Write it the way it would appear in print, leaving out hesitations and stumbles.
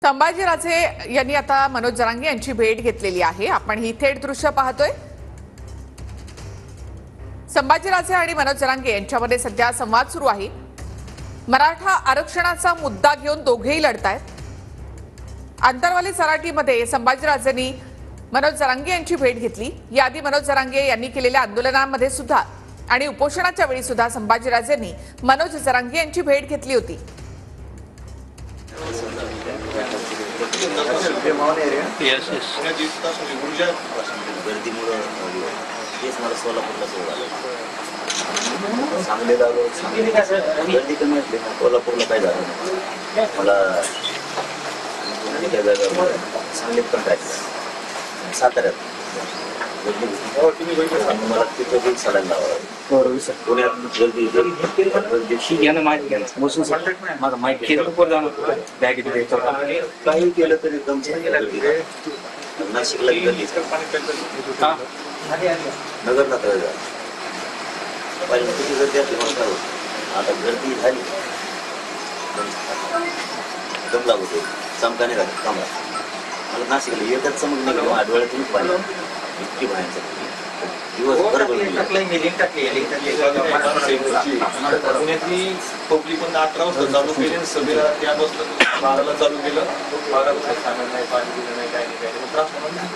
संभाजीराजे यांनी आता मनोज जरांगे यांची भेट घेतलेली आहे। आपण ही थेट दृश्य पाहतोय। संभाजीराजे आणि मनोज जरांगे यांच्यामध्ये सध्या संवाद सुरू आहे। मराठा आरक्षणाचा मुद्दा घेऊन दोघेही लढतायत। आंतरवाली सराटीमध्ये संभाजीराजेंनी मनोज जरांगे यांची भेट घेतली। याआधी मनोज जरांगे यांनी केलेल्या आंदोलनामध्ये सुद्धा आणि उपोषणाच्या वेळी सुद्धा संभाजीराजेंनी मनोज जरांगे यांची भेट घेतली होती। Yes, yes. कोल्हापूरला काय झालं मला सांगलीत पण काय साताऱ्यात मला तिथं सडायला पुण्यात गर्दी काही केलं तरी एकदम नाशिकला गर्दी नगरला तर किती गर्दी असली म्हणून आता गर्दी झाली दम लागतो चमकाने झालं कामाला मला नाशिकला एकच चमक नाही डोळ्यातून पाणी इतकी भयानक दिवसभर पुण्यातली पब्लिक पण 18 वाजता चालू केली सभेला त्या बसलं 12ला चालू केलं 12 वाजता सांगत नाही पाणी दिलं नाही काय नाही त्रास होणार नाही।